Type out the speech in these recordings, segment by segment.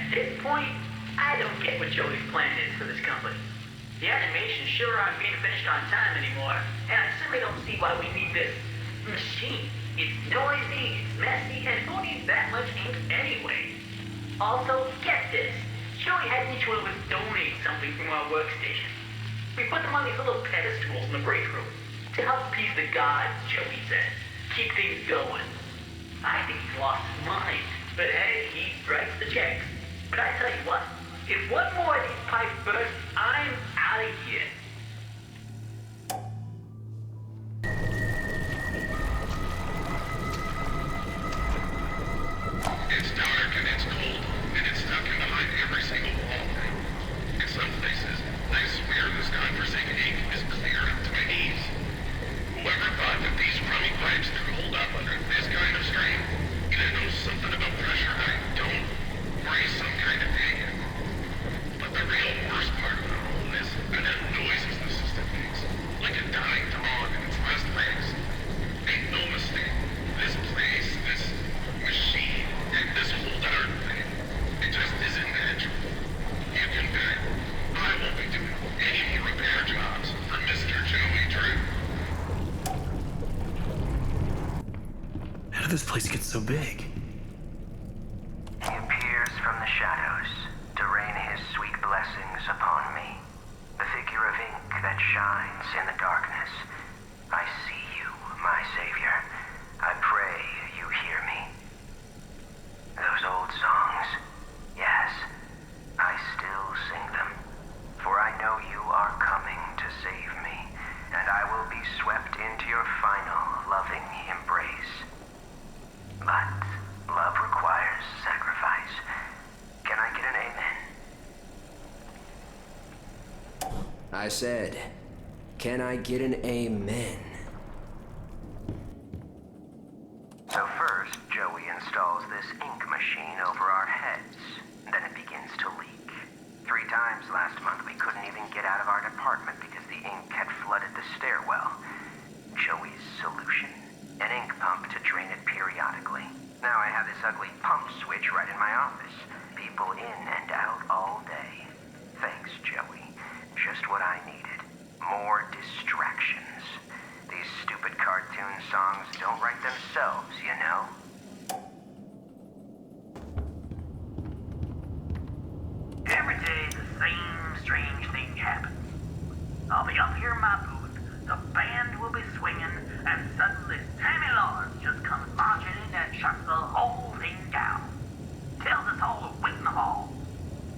At this point, I don't get what Joey's plan is for this company. The animations sure aren't being finished on time anymore, and I simply don't see why we need this machine. It's noisy, it's messy, and who needs that much ink anyway? Also, get this. Joey had each one of us donate something from our workstation. We put them on these little pedestals in the break room to help appease the gods, Joey said. Keep things going. I think he's lost his mind, but hey, he writes the checks. But I tell you what, if one more of these pipes burst, I'm out of here. It's dark and it's cold, and it's stuck in behind every single wall. In some places, I swear this godforsaken ink is clear up to my knees. Whoever thought that these crummy pipes could hold up under this kind of strain either knows something about pressure I don't, or is some kind of idiot. But the real worst part about all of this are the noises the system makes, like a dying dog in its last legs. Make no mistake, this place, this machine, and this whole darn thing, it just isn't natural. You can bet I won't be doing any more repair jobs for Mr. Joey Drew. How did this place get so big? He appears from the shadows to rain his sweet blessings upon me. The figure of ink that shines in the darkness. I see you, my savior. I pray you hear me. Those old songs, yes, I still sing them. For I know you are coming to save me, and I will be swept into your final loving embrace. But love requires sacrifice. Can I get an amen? I said, can I get an amen? So first, Joey installs this ink machine over our heads. Then it begins to leak. 3 times last month we couldn't even get out of our department because the ink had flooded the stairwell. Joey's solution? An ink pump to drain it periodically. Now I have this ugly pump switch right in my office. People in and out all day. Thanks, Joey. Just what I needed. More distractions. These stupid cartoon songs don't write themselves, you know? Every day the same strange thing happens. I'll be up here in my booth, the band will be swinging, and suddenly Sammy Lawrence just comes marching in and shuts the whole thing down. Tells us all to wait in the hall.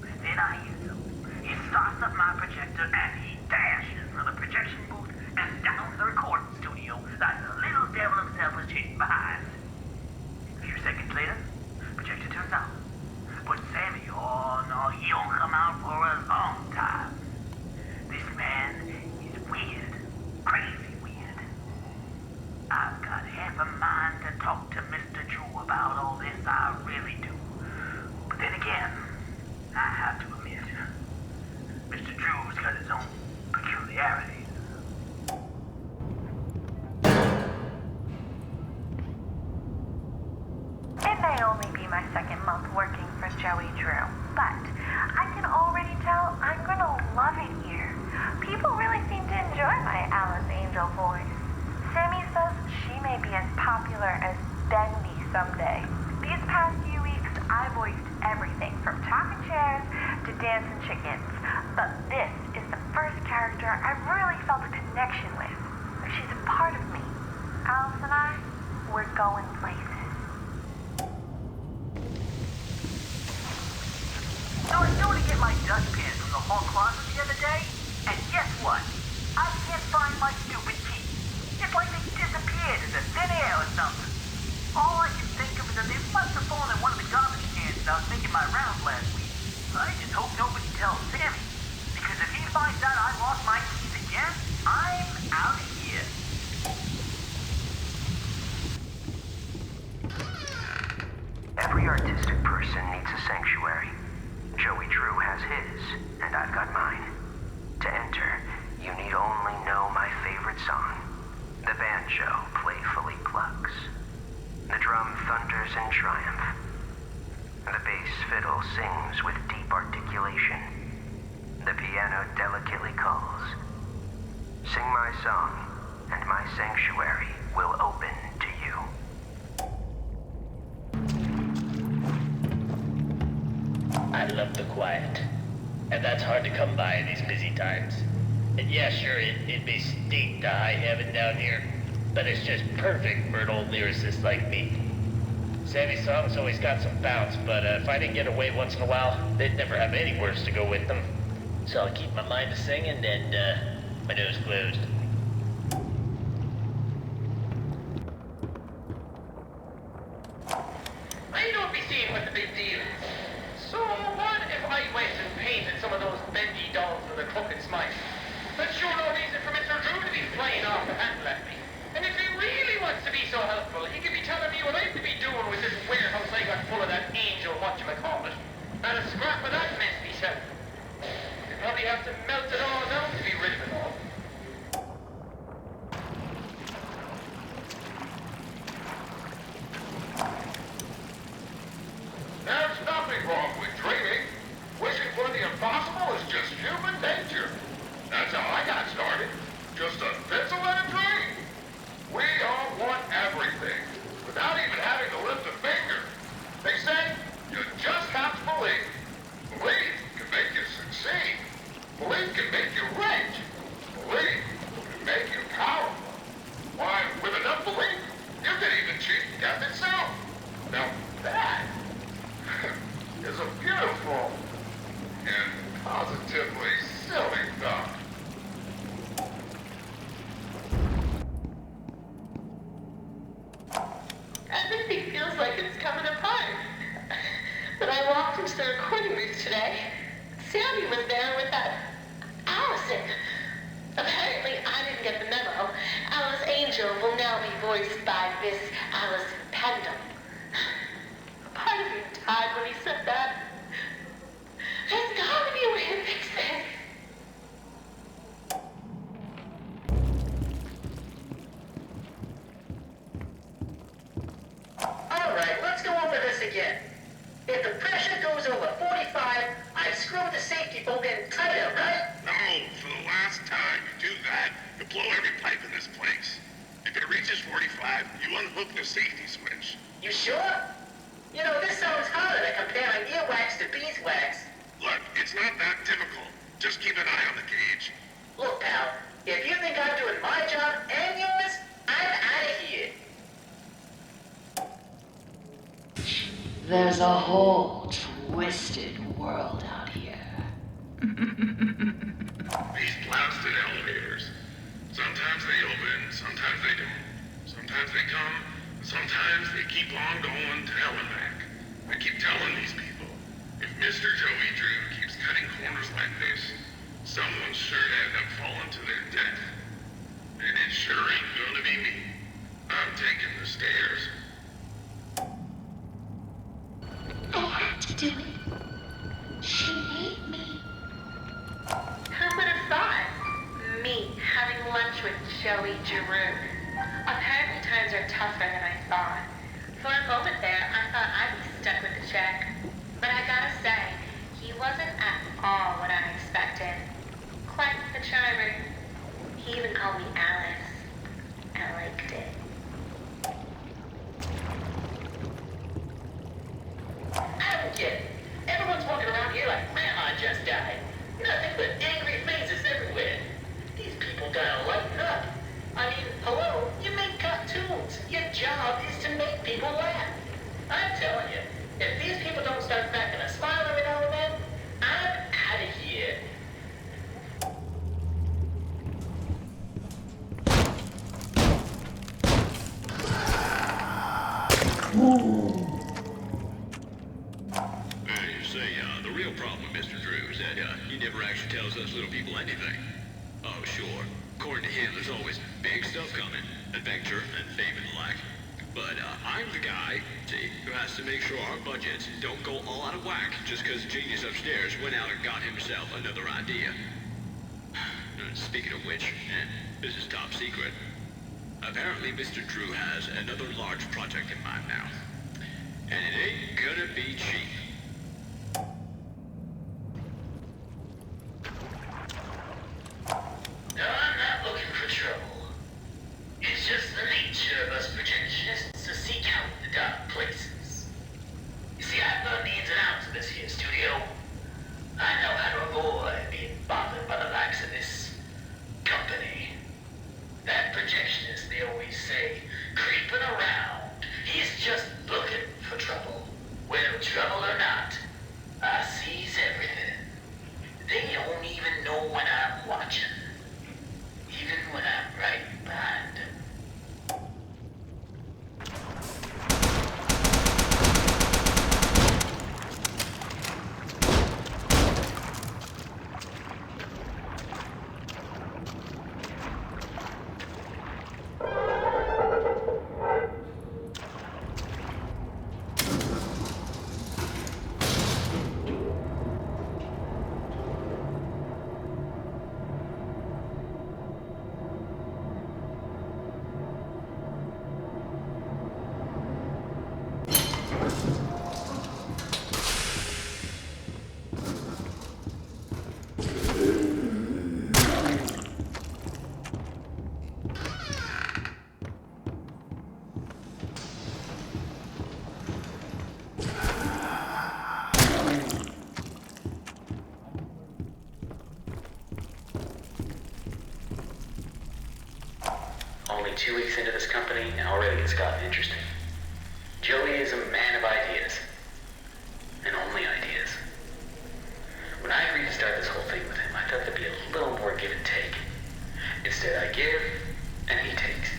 Then I hear him. He starts up my projector and he dashes from the projection booth and down to the recording studio like the little devil himself was chasing behind. A few seconds later, projector turns on. But Sammy, oh no, he don't come out for a long time. This man is weird, crazy weird. I've got half a mind to talk to Mr. Drew about all this, I really do. But then again, I have to admit, Mr. Drew's got his own peculiarities. It may only be my second month working for Joey Drew, but I can already tell I'm gonna love it here. People really seem to enjoy my Alice Angel voice. Sammy says she may be as popular as Bendy someday. These past few weeks, I voiced everything from talking chairs to dancing chickens, but this is the first character I've really felt a connection with. She's a part of me. Alice and I, we're going places. So I started to get my dustpan from the hall closet the other day, and guess what? I can't find my stupid keys. It's like they disappeared into thin air or something. All I can think of is that they must have fallen in one of the garbage cans when I was making my rounds last week. I just hope nobody tells Sammy, because if he finds out I lost my keys again, I'm out of here. Every artistic person needs a sanctuary. Joey Drew has his, and I've got mine. To enter, you need only know my favorite song. The banjo playfully clucks. The drum thunders in triumph. The bass bass fiddle sings with deep articulation. The piano delicately calls. Sing my song, and my sanctuary will open to you. I love the quiet, and that's hard to come by in these busy times. And yeah, sure, it may stink to high heaven down here, but it's just perfect for an old lyricist like me. Sammy's songs always got some bounce, but if I didn't get away once in a while, they'd never have any words to go with them. So I'll keep my mind to singing and my nose closed. I don't be seeing what the big deal is. So what if I went and painted some of those bendy dolls with a crooked smile? That's sure no reason for Mr. Drew to be flying off the handle at me. And if he really wants to be so helpful, he could be telling me what I could be doing with this warehouse I got full of that angel whatchamacallit. Not a scrap of that mess myself. You'd probably have to melt it all down to be rid of it all. There's nothing wrong with dreaming. Wishing for the impossible is just human nature. That's how I got started. Just a pencil and a dream. We all want everything, without even having to lift a finger. They say you just have to believe. Believe can make you succeed. Believe can make you rich. Believe can make you powerful. Why, with enough belief, you can even cheat death itself. Now that is a beautiful and positively silly thought. Everything feels like it's coming apart. When I walked into the recording booth today, Sammy was there with that Allison. Apparently, I didn't get the memo. Alice Angel will now be voiced by Miss Alice Pendle. A part of me died when he said that. There's gotta be a way to fix this. Alright, let's go over this again. If the pressure goes over 45, I screw with the safety bolt and cut it, right? No, for the last time you do that, you blow every pipe in this place. If it reaches 45, you unhook the safety switch. You sure? You know, this sounds harder than comparing earwax to beeswax. Look, it's not that difficult. Just keep an eye on the gauge. Look, pal, if you think I'm doing my job and yours, I'm out of here. There's a whole twisted world out here. These blasted elevators. Sometimes they open, sometimes they don't. Sometimes they come, sometimes they keep on going to hell and back. I keep telling these people, if Mr. Joey Drew keeps cutting corners like this, someone's sure to end up falling to their death. And it sure ain't gonna be me. I'm taking the stairs. I had to do it. She made me. Who would have thought? Me having lunch with Joey Drew. Apparently times are tougher than I thought. For a moment there, I thought I'd be stuck with the check. But I gotta say, he wasn't at all what I expected. Quite the charmer. He even called me Alice. I liked it. I don't get it. Everyone's walking around here like Grandma just died. Nothing but angry faces everywhere. These people gotta lighten up. I mean, hello, you make cartoons. Your job is to make people laugh. I'm telling you, if these people don't start cracking a smile every now and then, I'm out of here. You say, the real problem with Mr. Drew is that, he never actually tells us little people anything. Oh, sure. According to him, there's always big stuff coming. Adventure and fame and the like. But, I'm the guy, see, who has to make sure our budgets don't go all out of whack just because genius upstairs went out and got himself another idea. Speaking of which, this is top secret. Apparently, Mr. Drew has another large project in mind now. And it ain't gonna be cheap. 2 weeks into this company, and already it's gotten interesting. Joey is a man of ideas. And only ideas. When I agreed to start this whole thing with him, I thought there'd be a little more give and take. Instead, I give, and he takes.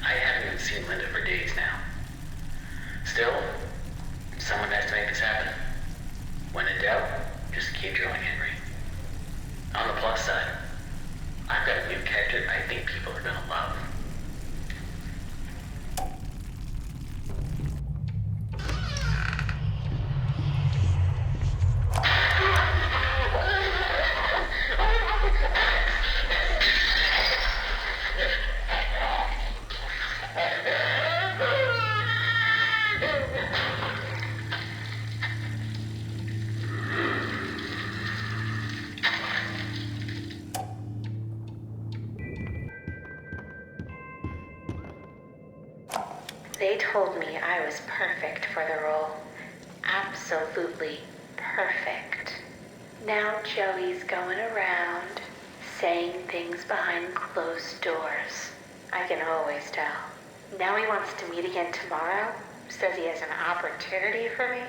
I haven't even seen Linda for days now. Still, someone has to make this happen. When in doubt, just keep drawing, Henry. On the plus side, I've got a new character I think people are gonna love. They told me I was perfect for the role. Absolutely perfect. Now Joey's going around saying things behind closed doors. I can always tell. Now he wants to meet again tomorrow. Says he has an opportunity for me.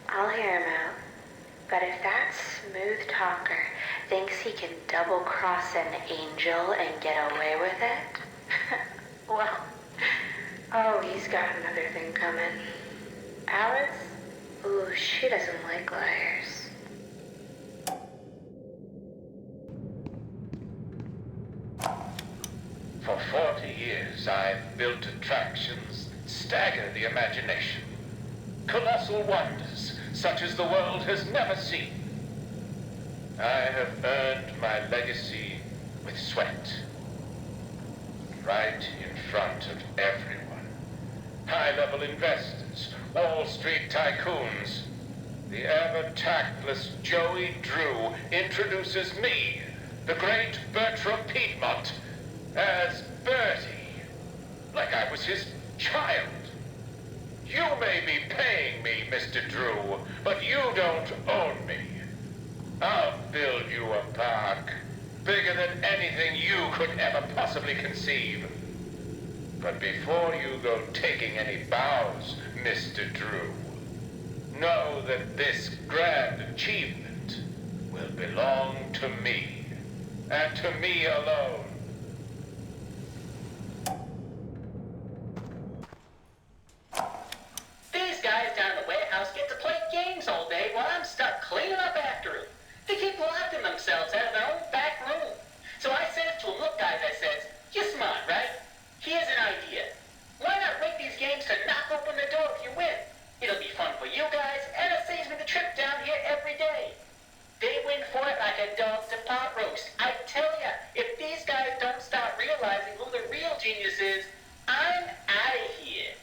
I'll hear him out. But if that smooth talker thinks he can double-cross an angel and get away with it, well, oh, he's got another thing coming. Alice? Ooh, she doesn't like liars. For 40 years, I've built attractions that stagger the imagination. Colossal wonders, such as the world has never seen. I have earned my legacy with sweat. Right in front of everyone. High-level investors, Wall Street tycoons. The ever-tactless Joey Drew introduces me, the great Bertram Piedmont, as Bertie, like I was his child. You may be paying me, Mr. Drew, but you don't own me. I'll build you a park, bigger than anything you could ever possibly conceive. But before you go taking any bows, Mr. Drew, know that this grand achievement will belong to me, and to me alone. These guys down in the warehouse get to play games all day while I'm stuck cleaning up after them. They keep locking themselves out of their own back room. So I says to them, look guys, I says, you're smart, right? Here's an idea. Why not rate these games to knock open the door if you win? It'll be fun for you guys, and it saves me the trip down here every day. They win for it like a dog to pot roast. I tell ya, if these guys don't start realizing who the real genius is, I'm out of here.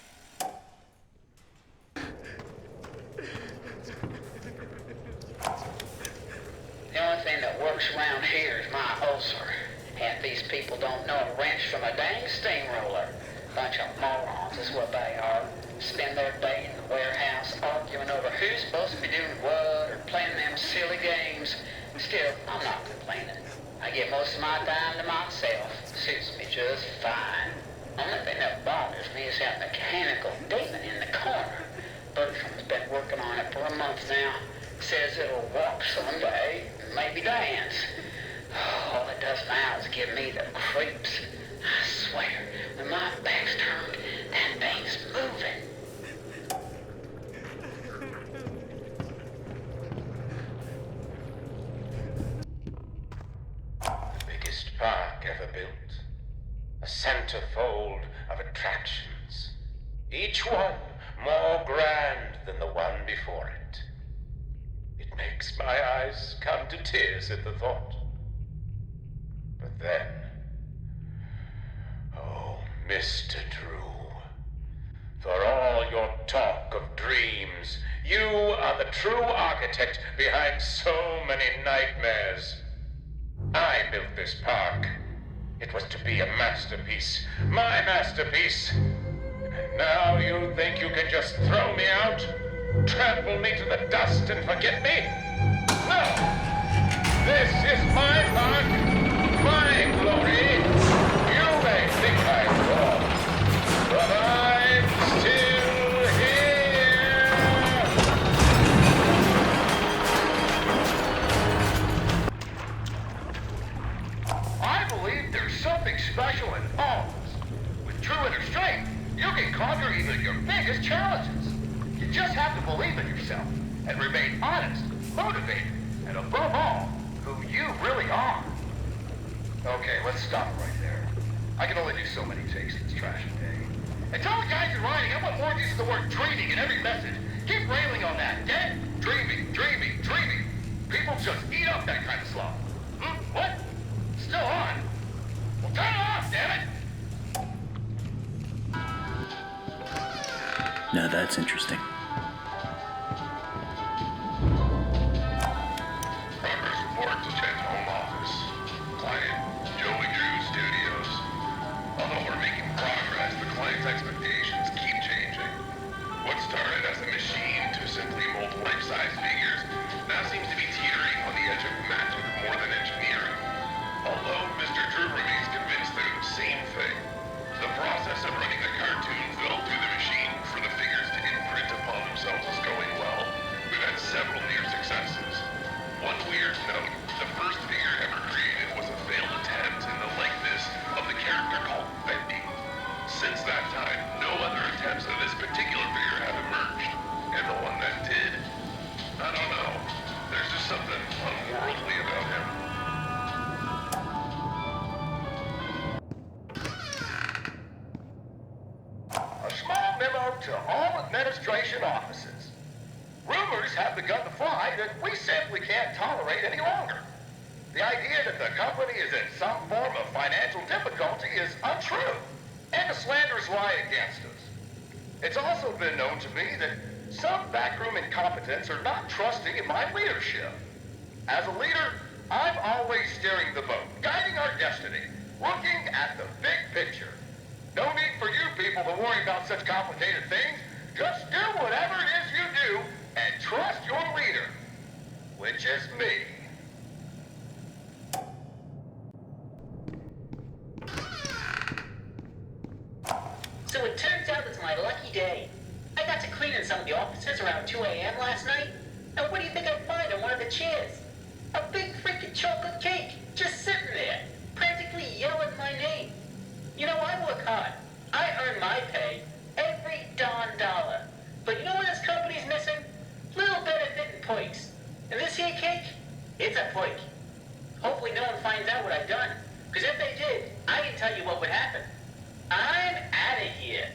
The only thing that works around here is my ulcer. Half these people don't know a wrench from a dang steamroller. Bunch of morons is what they are. Spend their day in the warehouse arguing over who's supposed to be doing what or playing them silly games. Still, I'm not complaining. I give most of my time to myself. Suits me just fine. Only thing that bothers me is that mechanical demon in the corner. Bertram's been working on it for a month now. Says it'll walk someday, maybe dance. All it does now is give me the creeps. I swear, when my back's turned, that thing's moving. The biggest park ever built. A centerfold of attractions. Each one more grand than the one before it. It makes my eyes come to tears at the thought. But then, oh, Mr. Drew, for all your talk of dreams, you are the true architect behind so many nightmares. I built this park. It was to be a masterpiece, my masterpiece. And now you think you can just throw me out? Trample me to the dust and forget me? No! This is my park, my glory. You may think I'm can conquer even your biggest challenges. You just have to believe in yourself and remain honest, motivated, and above all, who you really are. Okay, let's stop right there. I can only do so many takes in this trashy day. And tell the guys in writing I want more use of the word dreaming in every message. Keep railing on that, okay? Dreaming, dreaming, dreaming. People just eat up that kind of slop. What? Still on? Well, turn it off, damn it! Now that's interesting. Progress report to 10 home office. Client, Joey Drew Studios. Although we're making progress, the client's expectations keep changing. What started as a machine to simply mold life-size figures now seems to be teetering on the edge of magic more than engineering. Although Mr. Drew remains convinced they're the same thing, the process of running the cartoon filled through the machine for the figures to imprint upon themselves is going well. We've had several near successes. One weird note, the first figure ever created was a failed attempt in the likeness of the character called Bendy. Since that time, no other attempts of this particular figure have emerged. And the one that did, I don't know. There's just something unworldly about him. A small memo to all administration offices. Rumors have begun to fly that we simply can't tolerate any longer. The idea that the company is in some form of financial difficulty is untrue, and a slanderous lie against us. It's also been known to me that some backroom incompetents are not trusting in my leadership. As a leader, I'm always steering the boat, guiding our destiny, looking at the big picture. No need for you people to worry about such complicated things. Just do whatever it is you do and trust your leader, which is me. So it turns out it's my lucky day. I got to clean in some of the offices around 2 a.m. last night. And what do you think I find on one of the chairs? A big freaking chocolate cake, just sitting there, practically yelling my name. You know, I work hard. I earn my pay, every darn dollar. But you know what this company's missing? Little benefit and perks. And this here cake, it's a perk. Hopefully no one finds out what I've done. Because if they did, I can tell you what would happen. I'm out of here.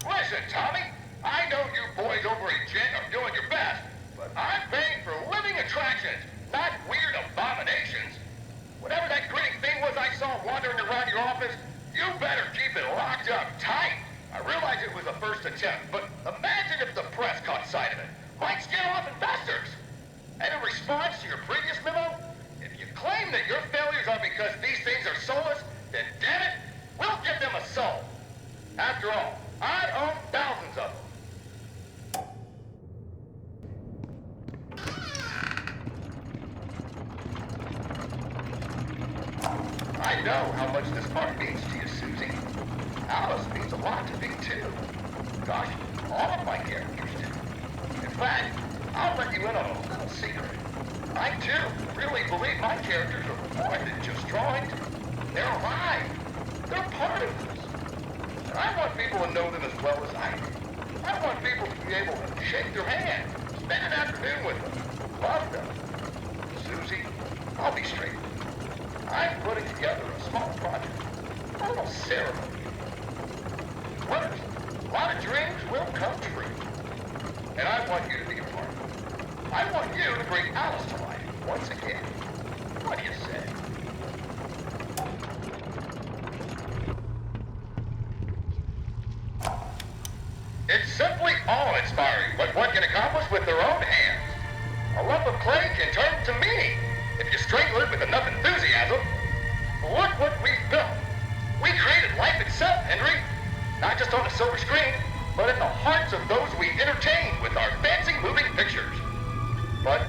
Listen, Tommy, I know you boys over at Gent are doing your best, but I'm paying for living attractions, not weird abominations. Whatever that grinning thing was I saw wandering around your office, you better keep it locked up tight. I realize it was a first attempt, but imagine if the press caught sight of it. Might scare off investors. And in response to your previous memo, if you claim that your failures are because these things are soulless, then damn it, we'll give them a soul. After all, I own thousands of them. I know how much this part means to you, Susie. Alice means a lot to me, too. Gosh, all of my characters do. In fact, I'll let you in on a little secret. I, too, really believe my characters are more than just drawings. They're alive. They're part of this. And I want people to know them as well as I do. I want people to be able to shake their hand, spend an afternoon with them, love them. Susie, I'll be straight. I'm putting together a small project, a little ceremony. Winners, a lot of dreams will come true. And I want you to be a part of it. I want you to bring Alice to life once again. What do you say? It's simply awe-inspiring what one can accomplish with their own hands. A lump of clay can turn to meaning if you strangle it with enough enthusiasm. Look what we've built. We created life itself, Henry. Not just on a silver screen, but in the hearts of those we entertain with our fancy moving pictures. But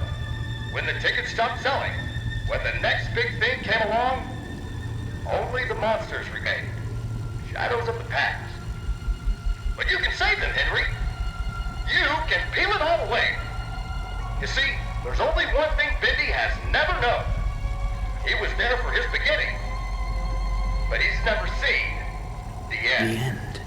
when the tickets stopped selling, when the next big thing came along, only the monsters remained. Shadows of the past. But you can save them, Henry. You can peel it all away. You see, There's only one thing Bendy has never known. He was there for his beginning, but he's never seen the end. The end.